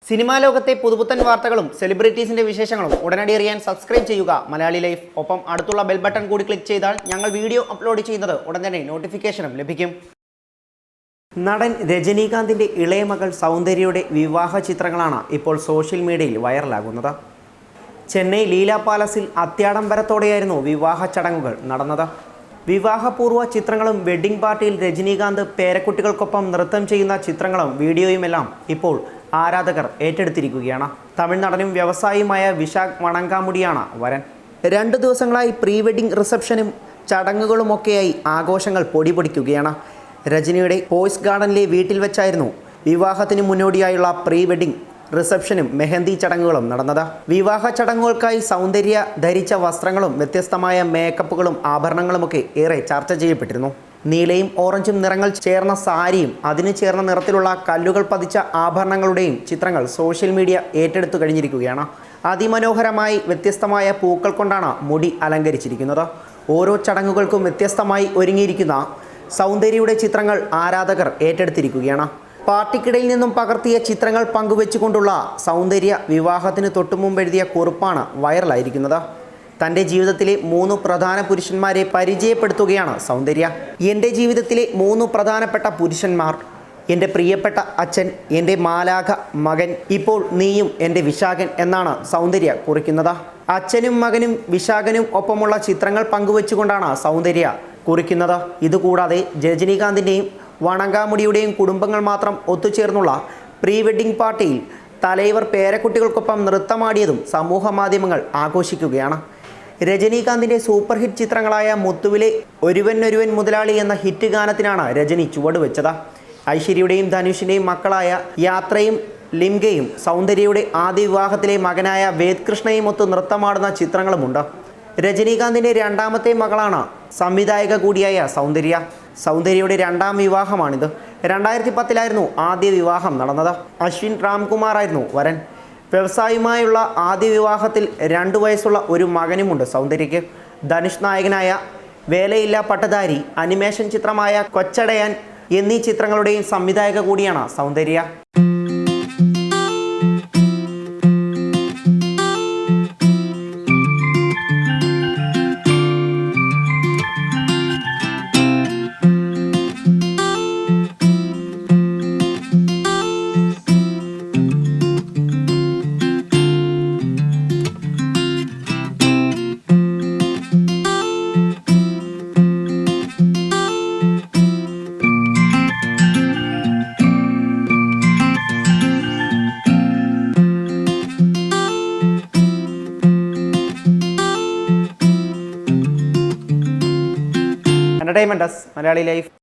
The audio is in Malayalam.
സിനിമാ ലോകത്തെ പുതുപുത്തൻ വാർത്തകളും സെലിബ്രിറ്റീസിന്റെ വിശേഷങ്ങളും ഉടനടി അറിയാൻ സബ്സ്ക്രൈബ് ചെയ്യുക മലയാളി ലൈഫ്. ഒപ്പം അടുത്തുള്ള ബെൽ ബട്ടൺ കൂടി ക്ലിക്ക് ചെയ്താൽ ഞങ്ങൾ വീഡിയോ അപ്ലോഡ് ചെയ്യുന്നത് ഉടൻ തന്നെ നോട്ടിഫിക്കേഷനും ലഭിക്കും. നടൻ രജനീകാന്തിന്റെ ഇളയ മകൾ സൗന്ദര്യയുടെ വിവാഹ ചിത്രങ്ങളാണ് ഇപ്പോൾ സോഷ്യൽ മീഡിയയിൽ വൈറലാകുന്നത്. ചെന്നൈ ലീല പാലസിൽ അത്യാഡംബരത്തോടെയായിരുന്നു വിവാഹ ചടങ്ങുകൾ നടന്നത്. വിവാഹപൂർവ്വ ചിത്രങ്ങളും വെഡ്ഡിംഗ് പാർട്ടിയിൽ രജനീകാന്ത് പേരക്കുട്ടികൾക്കൊപ്പം നൃത്തം ചെയ്യുന്ന ചിത്രങ്ങളും വീഡിയോയുമെല്ലാം ഇപ്പോൾ ആരാധകർ ഏറ്റെടുത്തിരിക്കുകയാണ്. തമിഴ് നടനും വ്യവസായിയുമായ വിശാഖ് വണങ്കാമുടിയാണ് വരൻ. 2 ദിവസങ്ങളായി പ്രീ വെഡ്ഡിംഗ് റിസപ്ഷനും ചടങ്ങുകളുമൊക്കെയായി ആഘോഷങ്ങൾ പൊടിപൊടിക്കുകയാണ്. രജനിയുടെ പോയ്സ് ഗാർഡനിലെ വീട്ടിൽ വെച്ചായിരുന്നു വിവാഹത്തിന് മുന്നോടിയായുള്ള പ്രീ വെഡ്ഡിംഗ് റിസപ്ഷനും മെഹന്തി ചടങ്ങുകളും നടന്നത്. വിവാഹ ചടങ്ങുകൾക്കായി സൗന്ദര്യ ധരിച്ച വസ്ത്രങ്ങളും വ്യത്യസ്തമായ മേക്കപ്പുകളും ആഭരണങ്ങളുമൊക്കെ ഏറെ ചർച്ച ചെയ്യപ്പെട്ടിരുന്നു. നീലയും ഓറഞ്ചും നിറങ്ങൾ ചേർന്ന സാരിയും അതിന് ചേർന്ന നിറത്തിലുള്ള കല്ലുകൾ പതിച്ച ആഭരണങ്ങളുടെയും ചിത്രങ്ങൾ സോഷ്യൽ മീഡിയ ഏറ്റെടുത്തു കഴിഞ്ഞിരിക്കുകയാണ്. അതിമനോഹരമായി വ്യത്യസ്തമായ പൂക്കൾ കൊണ്ടാണ് മുടി അലങ്കരിച്ചിരിക്കുന്നത്. ഓരോ ചടങ്ങുകൾക്കും വ്യത്യസ്തമായി ഒരുങ്ങിയിരിക്കുന്ന സൗന്ദര്യയുടെ ചിത്രങ്ങൾ ആരാധകർ ഏറ്റെടുത്തിരിക്കുകയാണ്. പാർട്ടിക്കിടയിൽ നിന്നും പകർത്തിയ ചിത്രങ്ങൾ പങ്കുവെച്ചുകൊണ്ടുള്ള സൗന്ദര്യ വിവാഹത്തിന് തൊട്ടുമുമ്പ് എഴുതിയ കുറിപ്പാണ് വൈറലായിരിക്കുന്നത്. തൻ്റെ ജീവിതത്തിലെ 3 പ്രധാന പുരുഷന്മാരെ പരിചയപ്പെടുത്തുകയാണ് സൗന്ദര്യ. എൻ്റെ ജീവിതത്തിലെ 3 പ്രധാനപ്പെട്ട പുരുഷന്മാർ: എൻ്റെ പ്രിയപ്പെട്ട അച്ഛൻ, എൻ്റെ മാലാഖ മകൻ, ഇപ്പോൾ നീയും എൻ്റെ വിശാഖൻ എന്നാണ് സൗന്ദര്യ കുറിക്കുന്നത്. അച്ഛനും മകനും വിശാഖനും ഒപ്പമുള്ള ചിത്രങ്ങൾ പങ്കുവെച്ചുകൊണ്ടാണ് സൗന്ദര്യ കുറിക്കുന്നത്. ഇതുകൂടാതെ രജനീകാന്തിൻ്റെയും വണങ്കാമുടിയുടെയും കുടുംബങ്ങൾ മാത്രം ഒത്തുചേർന്നുള്ള പ്രീ വെഡ്ഡിംഗ് പാർട്ടിയിൽ തലൈവർ പേരക്കുട്ടികൾക്കൊപ്പം നൃത്തമാടിയതും സമൂഹ മാധ്യമങ്ങൾ ആഘോഷിക്കുകയാണ്. രജനീകാന്തിൻ്റെ സൂപ്പർ ഹിറ്റ് ചിത്രങ്ങളായ മുത്തുവിലെ ഒരുവൻ മുതലാളി എന്ന ഹിറ്റ് ഗാനത്തിനാണ് രജനി ചുവടുവെച്ചത്. ഐശ്വര്യയുടെയും ധനുഷിൻ്റെയും മക്കളായ യാത്രയും ലിംഗയും സൗന്ദര്യയുടെ ആദ്യ വിവാഹത്തിലെ മകനായ വേദ് കൃഷ്ണയും ഒത്ത് നൃത്തമാടുന്ന ചിത്രങ്ങളുമുണ്ട്. രജനീകാന്തിൻ്റെ 2ാമത്തെ മകളാണ് സംവിധായക കൂടിയായ സൗന്ദര്യ. സൗന്ദര്യയുടെ 2ാം വിവാഹമാണിത്. 2010-ലായിരുന്നു ആദ്യ വിവാഹം നടന്നത്. അശ്വിൻ രാംകുമാർ ആയിരുന്നു വരൻ. വ്യവസായിയുമായുള്ള ആദ്യ വിവാഹത്തിൽ 2 വയസ്സുള്ള ഒരു മകനുമുണ്ട് സൗന്ദര്യയ്ക്ക്. ധനുഷ് നായകനായ വേലയില്ല പട്ടധാരി, അനിമേഷൻ ചിത്രമായ കൊച്ചടയാൻ എന്നീ ചിത്രങ്ങളുടെയും സംവിധായക കൂടിയാണ് സൗന്ദര്യ. Entertainment Desk, Malayali Life.